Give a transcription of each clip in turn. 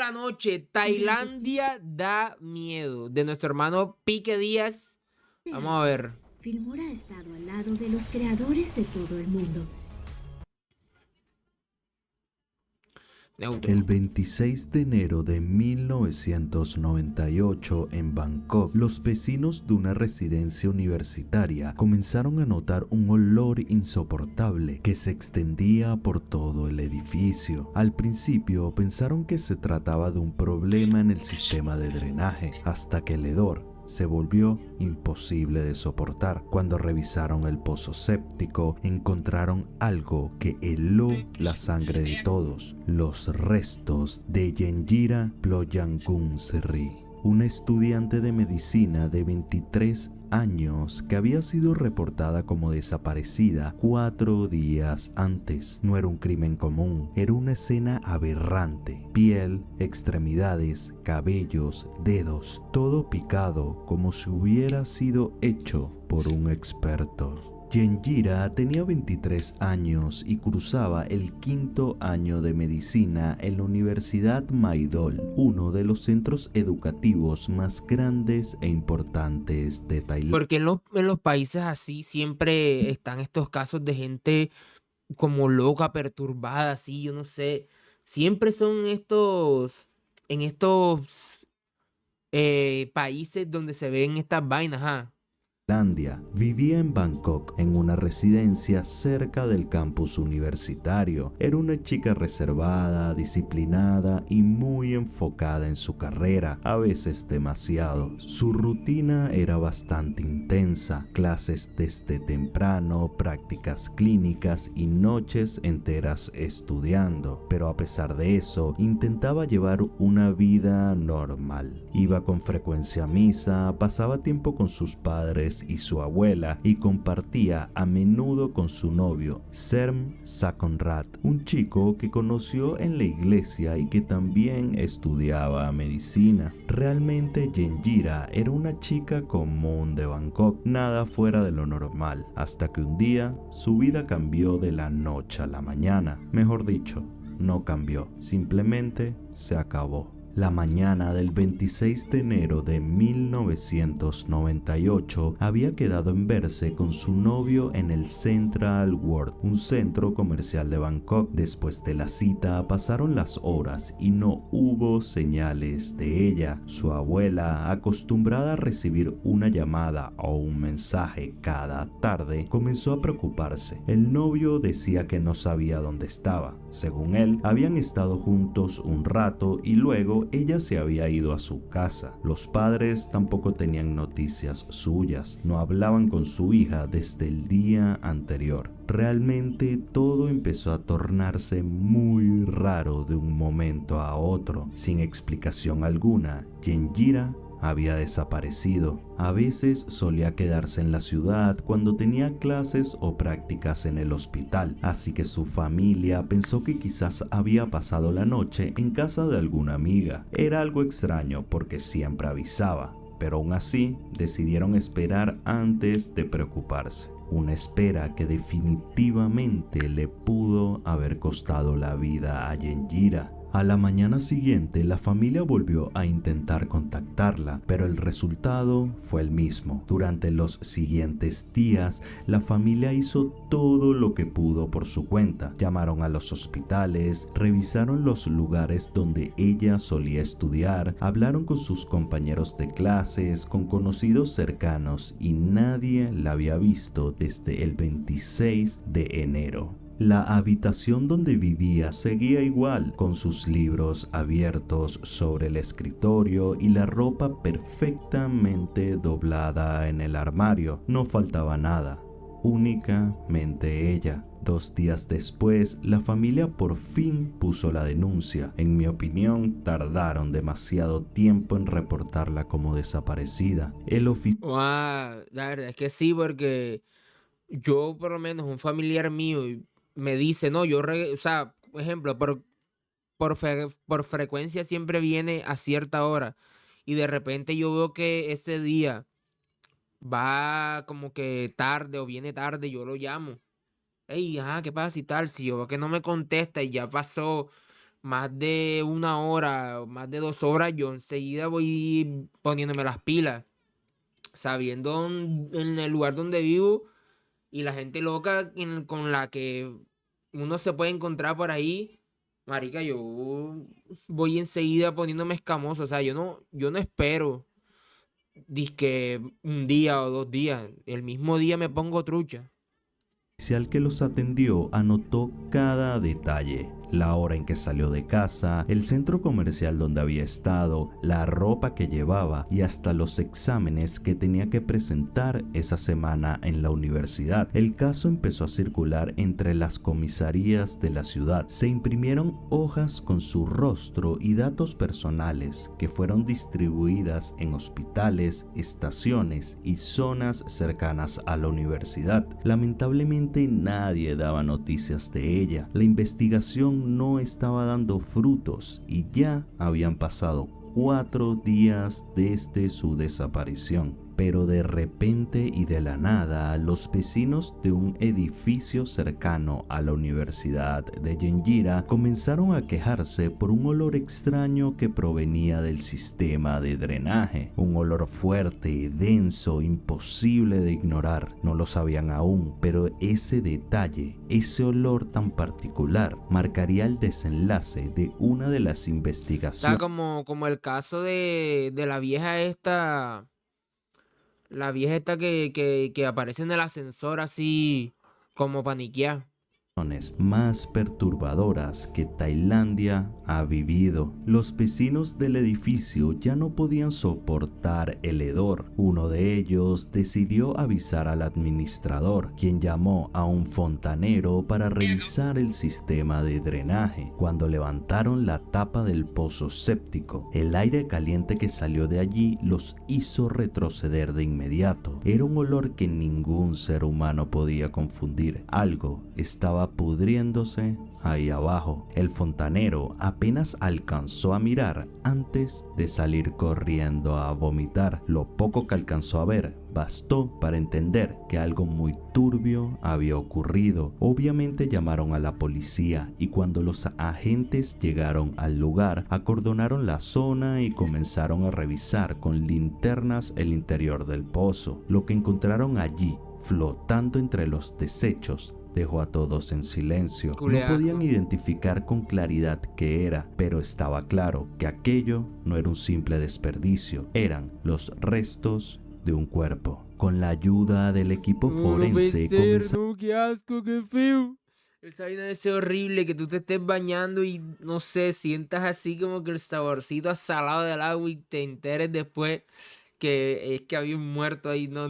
la noche, Tailandia da miedo, de nuestro hermano Pique Díaz. Vamos a años, ver. Filmora ha estado al lado de los creadores de todo el mundo. Neutro. El 26 de enero de 1998 en Bangkok, los vecinos de una residencia universitaria comenzaron a notar un olor insoportable que se extendía por todo el edificio. Al principio pensaron que se trataba de un problema en el sistema de drenaje, hasta que el hedor se volvió imposible de soportar. Cuando revisaron el pozo séptico, encontraron algo que heló la sangre de todos: los restos de Yenjira Ployankunsri, una estudiante de medicina de 23 años que había sido reportada como desaparecida 4 días antes. No era un crimen común, era una escena aberrante: piel, extremidades, cabellos, dedos, todo picado como si hubiera sido hecho por un experto. Yenjira tenía 23 años y cursaba el 5º año de medicina en la Universidad Maidol, uno de los centros educativos más grandes e importantes de Tailandia. Porque en los países así siempre están estos casos de gente como loca, perturbada, así, yo no sé. Siempre son en estos países donde se ven estas vainas, ¿ah? Vivía en Bangkok, en una residencia cerca del campus universitario. Era una chica reservada, disciplinada y muy enfocada en su carrera, a veces demasiado. Su rutina era bastante intensa: clases desde temprano, prácticas clínicas y noches enteras estudiando. Pero a pesar de eso, intentaba llevar una vida normal. Iba con frecuencia a misa, pasaba tiempo con sus padres y su abuela, y compartía a menudo con su novio, Serm Sakonrat, un chico que conoció en la iglesia y que también estudiaba medicina. Realmente Yenjira era una chica común de Bangkok, nada fuera de lo normal, hasta que un día su vida cambió de la noche a la mañana. Mejor dicho, no cambió, simplemente se acabó. La mañana del 26 de enero de 1998 había quedado en verse con su novio en el Central World, un centro comercial de Bangkok. Después de la cita pasaron las horas y no hubo señales de ella. Su abuela, acostumbrada a recibir una llamada o un mensaje cada tarde, comenzó a preocuparse. El novio decía que no sabía dónde estaba. Según él, habían estado juntos un rato y luego ella se había ido a su casa. Los padres tampoco tenían noticias suyas, no hablaban con su hija desde el día anterior. Realmente todo empezó a tornarse muy raro de un momento a otro. Sin explicación alguna, Yenjira había desaparecido. A veces solía quedarse en la ciudad cuando tenía clases o prácticas en el hospital, así que su familia pensó que quizás había pasado la noche en casa de alguna amiga. Era algo extraño porque siempre avisaba, pero aún así decidieron esperar antes de preocuparse. Una espera que definitivamente le pudo haber costado la vida a Yenjira. A la mañana siguiente, la familia volvió a intentar contactarla, pero el resultado fue el mismo. Durante los siguientes días, la familia hizo todo lo que pudo por su cuenta. Llamaron a los hospitales, revisaron los lugares donde ella solía estudiar, hablaron con sus compañeros de clases, con conocidos cercanos, y nadie la había visto desde el 26 de enero. La habitación donde vivía seguía igual, con sus libros abiertos sobre el escritorio y la ropa perfectamente doblada en el armario. No faltaba nada, únicamente ella. 2 días después, la familia por fin puso la denuncia. En mi opinión, tardaron demasiado tiempo en reportarla como desaparecida. El oficial La verdad es que sí, porque yo por lo menos un familiar mío me dice, no, o sea, por ejemplo, por frecuencia siempre viene a cierta hora y de repente yo veo que ese día va como que tarde o viene tarde, yo lo llamo. Ey, ajá, ¿qué pasa y tal? Si yo veo que no me contesta y ya pasó más de 1 hora, más de 2 horas, yo enseguida voy poniéndome las pilas, sabiendo en el lugar donde vivo y la gente loca con la que uno se puede encontrar por ahí. Marica, yo voy enseguida poniéndome escamoso. O sea, yo no espero dizque un día o 2 días. El mismo día me pongo trucha. El oficial que los atendió anotó cada detalle, la hora en que salió de casa, el centro comercial donde había estado, la ropa que llevaba y hasta los exámenes que tenía que presentar esa semana en la universidad. El caso empezó a circular entre las comisarías de la ciudad. Se imprimieron hojas con su rostro y datos personales que fueron distribuidas en hospitales, estaciones y zonas cercanas a la universidad. Lamentablemente nadie daba noticias de ella. La investigación no estaba dando frutos y ya habían pasado 4 días desde su desaparición. Pero de repente y de la nada, los vecinos de un edificio cercano a la Universidad de Yenjira comenzaron a quejarse por un olor extraño que provenía del sistema de drenaje. Un olor fuerte, denso, imposible de ignorar. No lo sabían aún, pero ese detalle, ese olor tan particular, marcaría el desenlace de una de las O sea, investigaciones. como el caso de la vieja esta. La vieja esta que aparece en el ascensor así como paniqueada. Más perturbadoras que Tailandia ha vivido. Los vecinos del edificio ya no podían soportar el hedor. Uno de ellos decidió avisar al administrador, quien llamó a un fontanero para revisar el sistema de drenaje. Cuando levantaron la tapa del pozo séptico, el aire caliente que salió de allí los hizo retroceder de inmediato. Era un olor que ningún ser humano podía confundir. Algo estaba pudriéndose ahí abajo. El fontanero apenas alcanzó a mirar antes de salir corriendo a vomitar. Lo poco que alcanzó a ver bastó para entender que algo muy turbio había ocurrido. Obviamente llamaron a la policía y cuando los agentes llegaron al lugar, acordonaron la zona y comenzaron a revisar con linternas el interior del pozo. Lo que encontraron allí, flotando entre los desechos, dejó a todos en silencio. No Culeaco. podían identificar con claridad qué era, pero estaba claro que aquello no era un simple desperdicio, eran los restos de un cuerpo. Con la ayuda del equipo forense No, qué asco, qué feo. Esa vaina debe ser horrible que tú te estés bañando y no sé, sientas así como que el saborcito asalado del agua y te enteres después que es que había un muerto ahí. No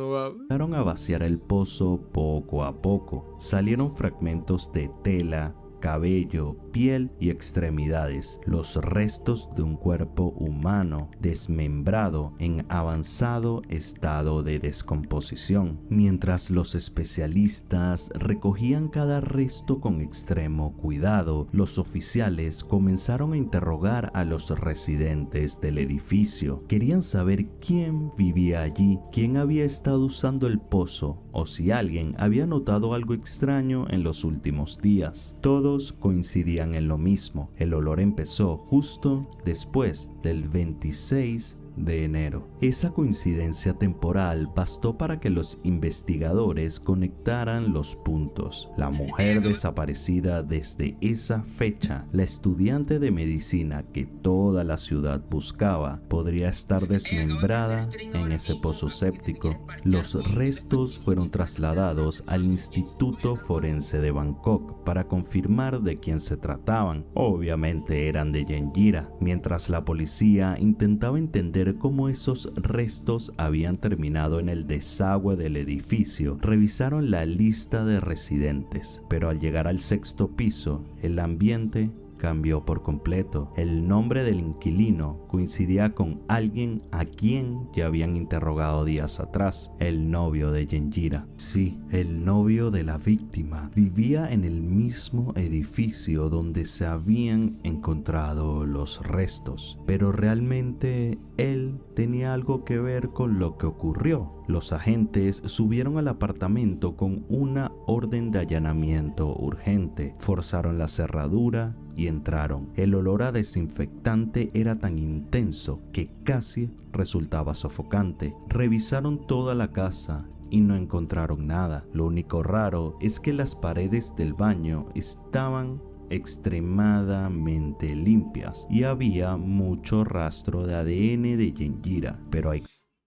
va. comenzaron a vaciar el pozo poco a poco. Salieron fragmentos de tela, cabello, piel y extremidades, los restos de un cuerpo humano desmembrado en avanzado estado de descomposición. Mientras los especialistas recogían cada resto con extremo cuidado, los oficiales comenzaron a interrogar a los residentes del edificio. Querían saber quién vivía allí, quién había estado usando el pozo o si alguien había notado algo extraño en los últimos días. Todos coincidían en lo mismo. El olor empezó justo después del 26 de enero. Esa coincidencia temporal bastó para que los investigadores conectaran los puntos. La mujer desaparecida desde esa fecha, la estudiante de medicina que toda la ciudad buscaba, podría estar desmembrada en ese pozo séptico. Los restos fueron trasladados al Instituto Forense de Bangkok para confirmar de quién se trataban. Obviamente eran de Yenjira, mientras la policía intentaba entender cómo esos restos habían terminado en el desagüe del edificio. Revisaron la lista de residentes, pero al llegar al 6º piso, el ambiente cambió por completo. El nombre del inquilino coincidía con alguien a quien ya habían interrogado días atrás, el novio de Yenjira. Sí, el novio de la víctima vivía en el mismo edificio donde se habían encontrado los restos, pero realmente él tenía algo que ver con lo que ocurrió. Los agentes subieron al apartamento con una orden de allanamiento urgente, forzaron la cerradura y entraron. El olor a desinfectante era tan intenso que casi resultaba sofocante. Revisaron toda la casa y no encontraron nada. Lo único raro es que las paredes del baño estaban extremadamente limpias y había mucho rastro de ADN de Genjira, pero hay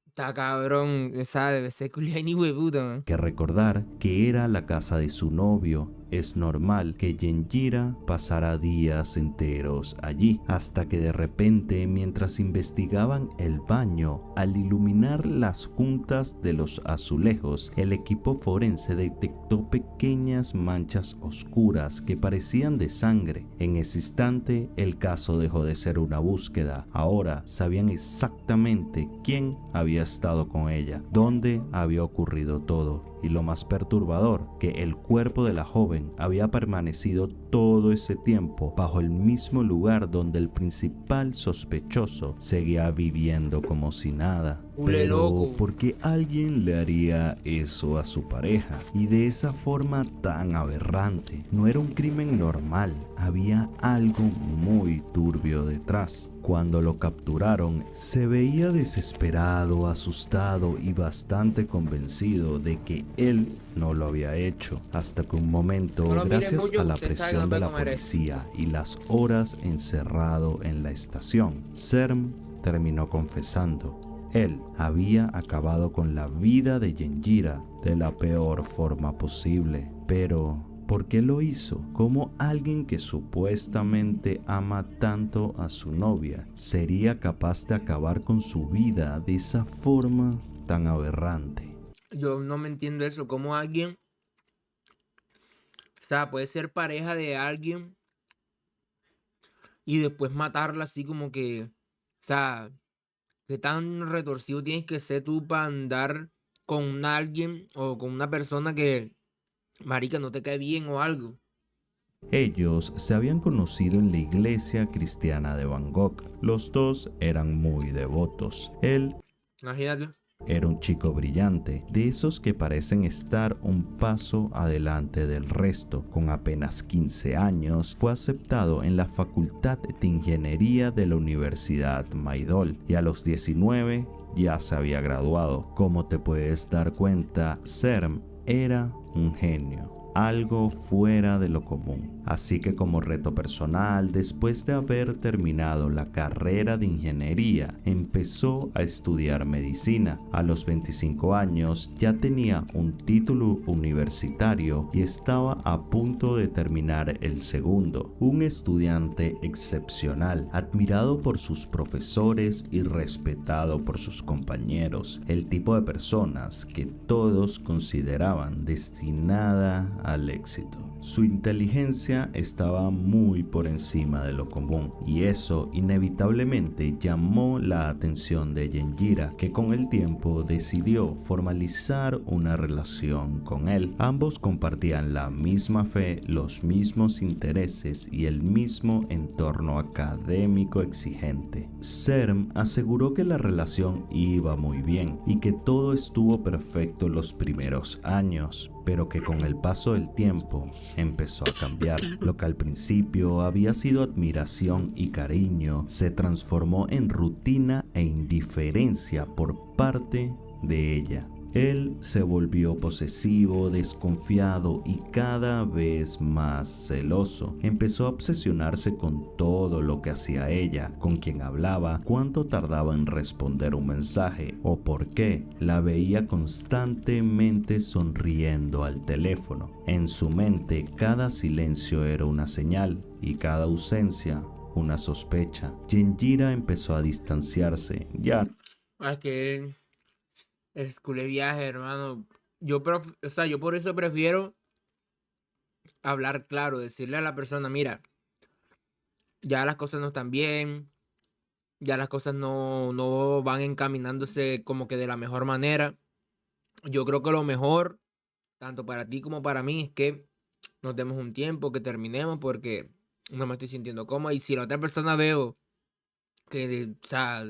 Está cabrón, esa debe ser culia ni huevuda, man. que recordar que era la casa de su novio. Es normal que Genjira pasara días enteros allí, hasta que de repente, mientras investigaban el baño, al iluminar las juntas de los azulejos, el equipo forense detectó pequeñas manchas oscuras que parecían de sangre. En ese instante, el caso dejó de ser una búsqueda. Ahora sabían exactamente quién había estado con ella, dónde había ocurrido todo. Y lo más perturbador, que el cuerpo de la joven había permanecido todo ese tiempo bajo el mismo lugar donde el principal sospechoso seguía viviendo como si nada. Ule Pero, loco. ¿por qué alguien le haría eso a su pareja? Y de esa forma tan aberrante. No era un crimen normal, había algo muy turbio detrás. Cuando lo capturaron, se veía desesperado, asustado y bastante convencido de que él no lo había hecho, hasta que un momento, No lo mire gracias mucho, a la usted sabe que presión no de puede la comer eso. policía y las horas encerrado en la estación, Serm terminó confesando. Él había acabado con la vida de Genjira de la peor forma posible, pero ¿por qué lo hizo? ¿Cómo alguien que supuestamente ama tanto a su novia sería capaz de acabar con su vida de esa forma tan aberrante? Yo no me entiendo eso, como alguien, o sea, puede ser pareja de alguien y después matarla así como que, o sea, qué tan retorcido tienes que ser tú para andar con alguien o con una persona que, marica, no te cae bien o algo. Ellos se habían conocido en la iglesia cristiana de Bangkok. Los dos eran muy devotos. Él Imagínate. era un chico brillante, de esos que parecen estar un paso adelante del resto. Con apenas 15 años, fue aceptado en la Facultad de Ingeniería de la Universidad Maidol y a los 19 ya se había graduado. Como te puedes dar cuenta, Serm era un genio, algo fuera de lo común. Así que como reto personal, después de haber terminado la carrera de ingeniería, empezó a estudiar medicina. A los 25 años ya tenía un título universitario y estaba a punto de terminar el segundo. Un estudiante excepcional, admirado por sus profesores y respetado por sus compañeros. El tipo de personas que todos consideraban destinada al éxito. Su inteligencia estaba muy por encima de lo común y eso inevitablemente llamó la atención de Genjira, que con el tiempo decidió formalizar una relación con él. Ambos compartían la misma fe, los mismos intereses y el mismo entorno académico exigente. Serm aseguró que la relación iba muy bien y que todo estuvo perfecto los primeros años, pero que con el paso del tiempo empezó a cambiar. Lo que al principio había sido admiración y cariño se transformó en rutina e indiferencia por parte de ella. Él se volvió posesivo, desconfiado y cada vez más celoso. Empezó a obsesionarse con todo lo que hacía ella, con quién hablaba, cuánto tardaba en responder un mensaje o por qué la veía constantemente sonriendo al teléfono. En su mente, cada silencio era una señal y cada ausencia una sospecha. Genjira empezó a distanciarse. Ya Es que es culé viaje, hermano. O sea, yo por eso prefiero hablar claro, decirle a la persona, mira, ya las cosas no están bien, ya las cosas no van encaminándose como que de la mejor manera. Yo creo que lo mejor, tanto para ti como para mí, es que nos demos un tiempo, que terminemos, porque no me estoy sintiendo cómodo. Y si la otra persona veo que, o sea,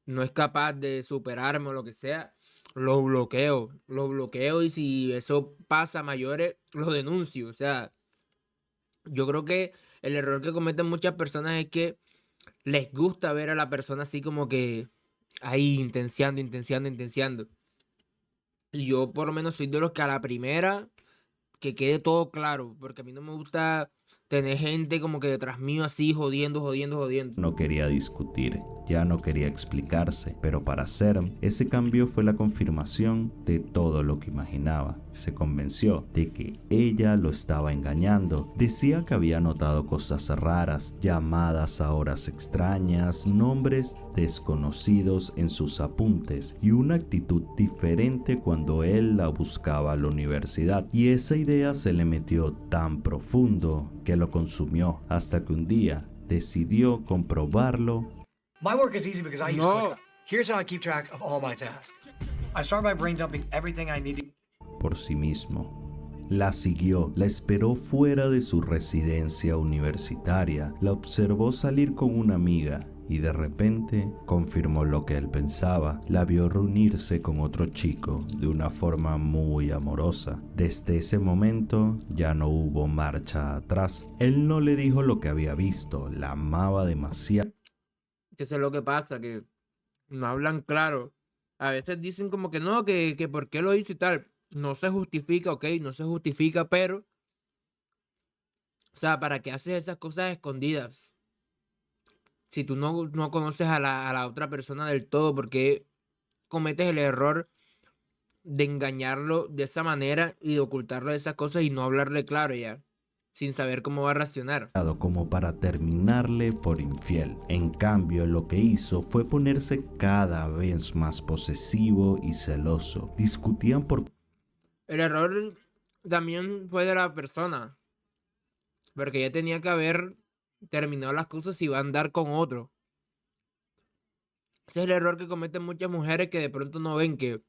no es capaz de superarme o lo que sea, lo bloqueo y si eso pasa a mayores, lo denuncio. O sea, yo creo que El error que cometen muchas personas es que les gusta ver a la persona así como que ahí intenciando, intenciando, intenciando. Y yo por lo menos soy de los que a la primera que quede todo claro, porque a mí no me gusta tener gente como que detrás mío así jodiendo, jodiendo, jodiendo. No quería discutir, ya no quería explicarse, pero para Serm ese cambio fue la confirmación de todo lo que imaginaba. Se convenció de que ella lo estaba engañando. Decía que había notado cosas raras, llamadas a horas extrañas, nombres desconocidos en sus apuntes y una actitud diferente cuando él la buscaba a la universidad. Y esa idea se le metió tan profundo que lo consumió hasta que un día decidió comprobarlo. My work is easy because I use No. ClickUp. Here's how I keep track of all my tasks. I start by brain dumping everything I need to. Por sí mismo. La siguió, la esperó fuera de su residencia universitaria, la observó salir con una amiga y de repente confirmó lo que él pensaba. La vio reunirse con otro chico de una forma muy amorosa. Desde ese momento ya no hubo marcha atrás. Él no le dijo lo que había visto, la amaba demasiado. Eso es lo que pasa, que no hablan claro. A veces dicen como que no, que por qué lo hizo y tal. No se justifica, ok, no se justifica, pero... O sea, ¿para qué haces esas cosas escondidas? Si tú no conoces a la otra persona del todo, ¿por qué cometes el error de engañarlo de esa manera y de ocultarlo de esas cosas y no hablarle claro ya? Sin saber cómo va a reaccionar. Como para terminarle por infiel. En cambio, lo que hizo fue ponerse cada vez más posesivo y celoso. Discutían por El error también fue de la persona. Porque ella tenía que haber terminado las cosas y va a andar con otro. Ese es el error que cometen muchas mujeres que de pronto no ven, que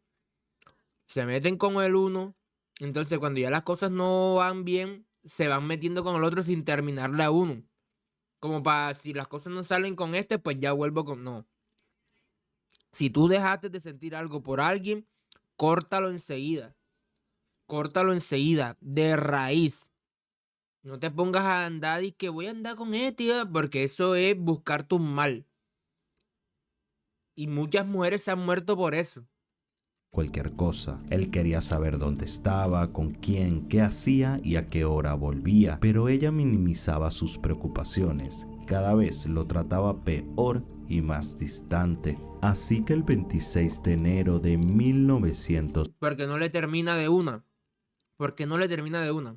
se meten con el uno. Entonces cuando ya las cosas no van bien, se van metiendo con el otro sin terminarle a uno. Como para, si las cosas no salen con este, pues ya vuelvo con... No. Si tú dejaste de sentir algo por alguien, córtalo enseguida. Córtalo enseguida, de raíz. No te pongas a andar y que voy a andar con este, porque eso es buscarte un mal. Y muchas mujeres se han muerto por eso. cualquier cosa. Él quería saber dónde estaba, con quién, qué hacía y a qué hora volvía, pero ella minimizaba sus preocupaciones. Cada vez lo trataba peor y más distante. Así que el 26 de enero de 1998, Porque no le termina de una. Porque no le termina de una.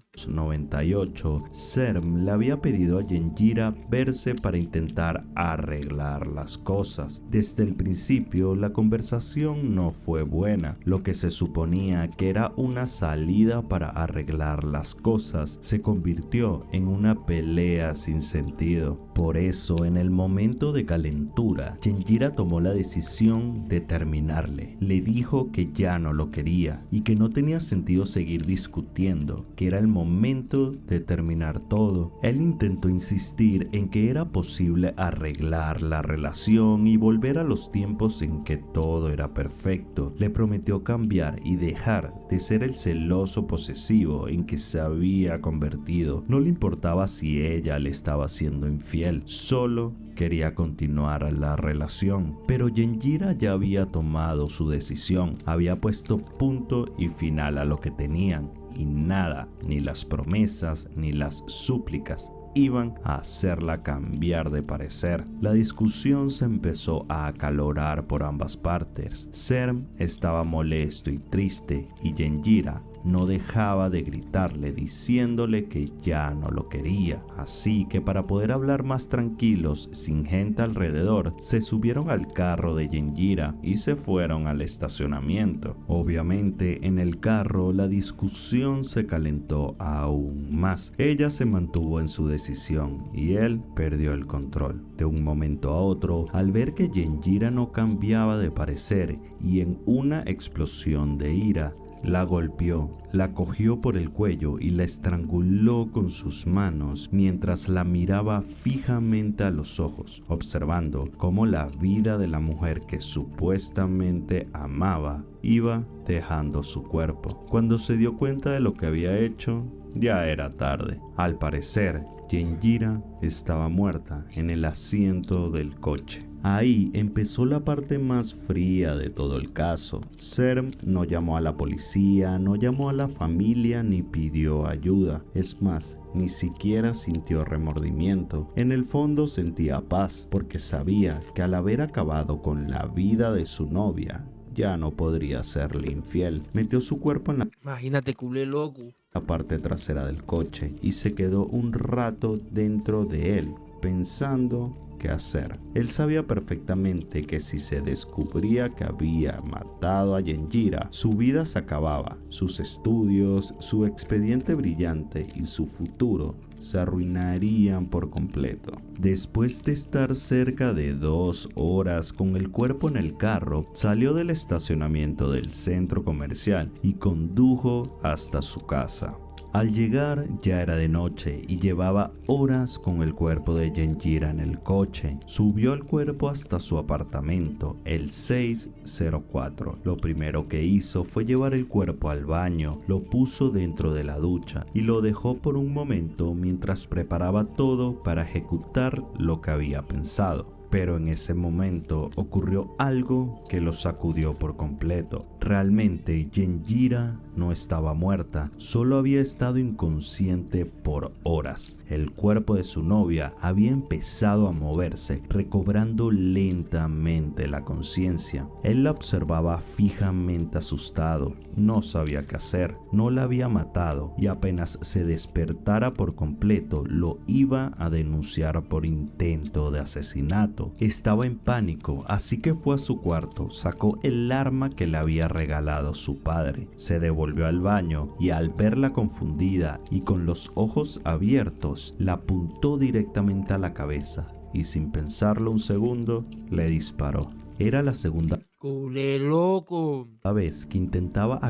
Serm le había pedido a Yenjira verse para intentar arreglar las cosas. Desde el principio la conversación no fue buena. Lo que se suponía que era una salida para arreglar las cosas se convirtió en una pelea sin sentido. Por eso, en el momento de calentura, Yenjira tomó la decisión de terminarle. Le dijo que ya no lo quería y que no tenía sentido seguir discutiendo, que era el momento de terminar todo. Él intentó insistir en que era posible arreglar la relación y volver a los tiempos en que todo era perfecto. Le prometió cambiar y dejar de ser el celoso posesivo en que se había convertido. No le importaba si ella le estaba siendo infiel, solo quería continuar la relación. Pero Yenjira ya había tomado su decisión, había puesto punto y final a lo que tenían, y nada, ni las promesas ni las súplicas iban a hacerla cambiar de parecer. La discusión se empezó a acalorar por ambas partes. Serm estaba molesto y triste y Yenjira no dejaba de gritarle diciéndole que ya no lo quería. Así que para poder hablar más tranquilos, sin gente alrededor, se subieron al carro de Yenjira y se fueron al estacionamiento. Obviamente en el carro la discusión se calentó aún más. Ella se mantuvo en su decisión y él perdió el control. De un momento a otro, al ver que Yenjira no cambiaba de parecer y en una explosión de ira, la golpeó, la cogió por el cuello y la estranguló con sus manos mientras la miraba fijamente a los ojos, observando cómo la vida de la mujer que supuestamente amaba iba dejando su cuerpo. Cuando se dio cuenta de lo que había hecho, ya era tarde. Al parecer, Yenjira estaba muerta en el asiento del coche. Ahí empezó la parte más fría de todo el caso. Serm no llamó a la policía, no llamó a la familia ni pidió ayuda. Es más, ni siquiera sintió remordimiento. En el fondo sentía paz porque sabía que al haber acabado con la vida de su novia, ya no podría serle infiel. Metió su cuerpo en Imagínate, culé loco. la parte trasera del coche y se quedó un rato dentro de él, pensando qué hacer. Él sabía perfectamente que si se descubría que había matado a Yenjira, su vida se acababa, sus estudios, su expediente brillante y su futuro se arruinarían por completo. Después de estar cerca de 2 horas con el cuerpo en el carro, salió del estacionamiento del centro comercial y condujo hasta su casa. Al llegar ya era de noche y llevaba horas con el cuerpo de Yenjira en el coche. Subió el cuerpo hasta su apartamento, el 604. Lo primero que hizo fue llevar el cuerpo al baño, lo puso dentro de la ducha y lo dejó por un momento mientras preparaba todo para ejecutar lo que había pensado. Pero en ese momento ocurrió algo que lo sacudió por completo. Realmente Yenjira no estaba muerta, solo había estado inconsciente por horas. El cuerpo de su novia había empezado a moverse, recobrando lentamente la conciencia. Él la observaba fijamente asustado, no sabía qué hacer, no la había matado y apenas se despertara por completo lo iba a denunciar por intento de asesinato. Estaba en pánico, así que fue a su cuarto, sacó el arma que le había regalado su padre, se devolvió al baño y al verla confundida y con los ojos abiertos, la apuntó directamente a la cabeza y sin pensarlo un segundo, le disparó. Era la segunda Culé loco. vez que intentaba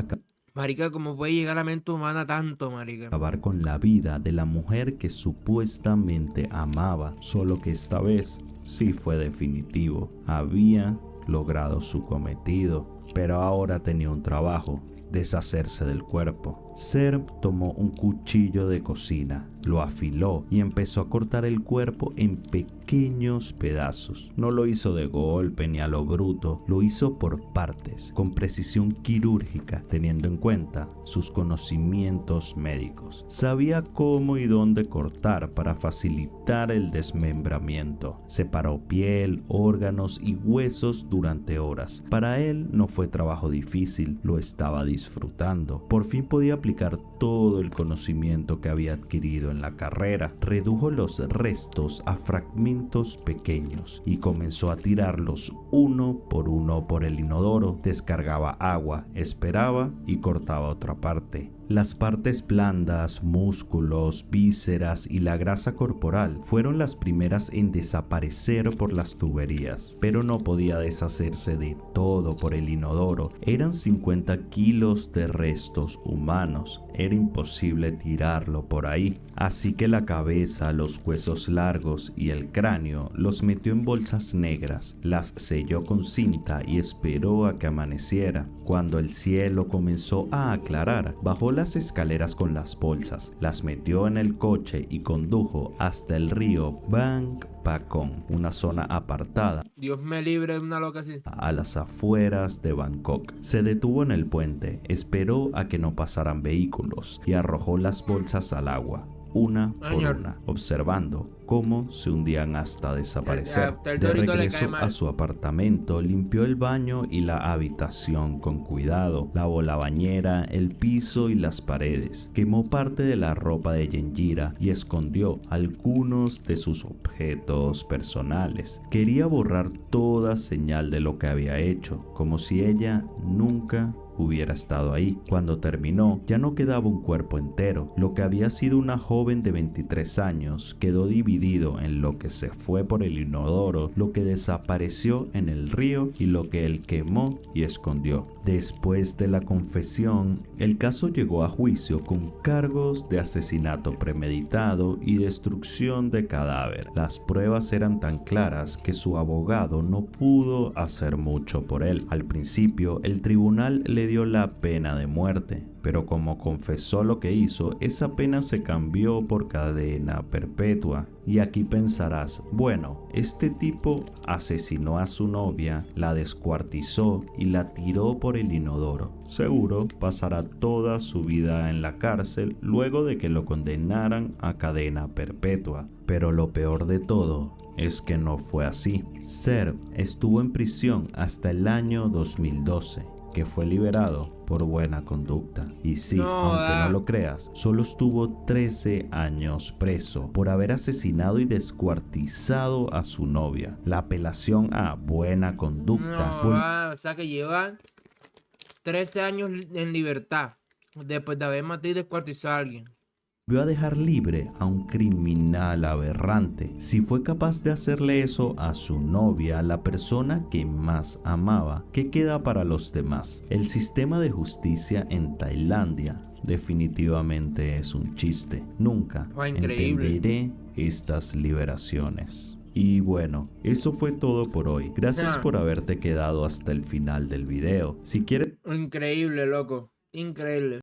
Marica, ¿cómo puede llegar a la mente humana tanto, marica? acabar con la vida de la mujer que supuestamente amaba, solo que esta vez sí fue definitivo. Había logrado su cometido, pero ahora tenía un trabajo: deshacerse del cuerpo. Serm tomó un cuchillo de cocina, lo afiló y empezó a cortar el cuerpo en pequeños pedazos. No lo hizo de golpe ni a lo bruto, lo hizo por partes, con precisión quirúrgica, teniendo en cuenta sus conocimientos médicos. Sabía cómo y dónde cortar para facilitar el desmembramiento. Separó piel, órganos y huesos durante horas. Para él no fue trabajo difícil, lo estaba disfrutando. Por fin podía aplicar todo el conocimiento que había adquirido en la carrera. Redujo los restos a fragmentos pequeños y comenzó a tirarlos uno por el inodoro. Descargaba agua, esperaba y cortaba otra parte. Las partes blandas, músculos, vísceras y la grasa corporal fueron las primeras en desaparecer por las tuberías, pero no podía deshacerse de todo por el inodoro. Eran 50 kilos de restos humanos, era imposible tirarlo por ahí, así que la cabeza, los huesos largos y el cráneo los metió en bolsas negras, las selló con cinta y esperó a que amaneciera. Cuando el cielo comenzó a aclarar, bajó las escaleras con las bolsas, las metió en el coche y condujo hasta el río Bang Pakong, una zona apartada Dios me libre de una loca así. a las afueras de Bangkok. Se detuvo en el puente, esperó a que no pasaran vehículos y arrojó las bolsas al agua, una por Señor. una, observando cómo se hundían hasta desaparecer. El De Dorito le regreso cae mal. a su apartamento, limpió el baño y la habitación con cuidado, lavó la bañera, el piso y las paredes, quemó parte de la ropa de Yenjira y escondió algunos de sus objetos personales. Quería borrar toda señal de lo que había hecho, como si ella nunca hubiera estado ahí. Cuando terminó, ya no quedaba un cuerpo entero. Lo que había sido una joven de 23 años quedó dividido en lo que se fue por el inodoro, lo que desapareció en el río y lo que él quemó y escondió. Después de la confesión, el caso llegó a juicio con cargos de asesinato premeditado y destrucción de cadáver. Las pruebas eran tan claras que su abogado no pudo hacer mucho por él. Al principio, el tribunal le dio la pena de muerte, pero como confesó lo que hizo, esa pena se cambió por cadena perpetua. Y aquí pensarás, bueno, este tipo asesinó a su novia, la descuartizó y la tiró por el inodoro. Seguro pasará toda su vida en la cárcel luego de que lo condenaran a cadena perpetua. Pero lo peor de todo es que no fue así. Serb estuvo en prisión hasta el año 2012, que fue liberado por buena conducta. Y sí, aunque no lo creas, solo estuvo 13 años preso por haber asesinado y descuartizado a su novia. La apelación a buena conducta O sea que lleva 13 años en libertad después de haber matado y descuartizado a alguien. volvió a dejar libre a un criminal aberrante. Si fue capaz de hacerle eso a su novia, la persona que más amaba, ¿qué queda para los demás? El sistema de justicia en Tailandia definitivamente es un chiste. Nunca entenderé estas liberaciones. Y bueno, eso fue todo por hoy. Gracias por haberte quedado hasta el final del video. Si quieres... Increíble, loco. Increíble.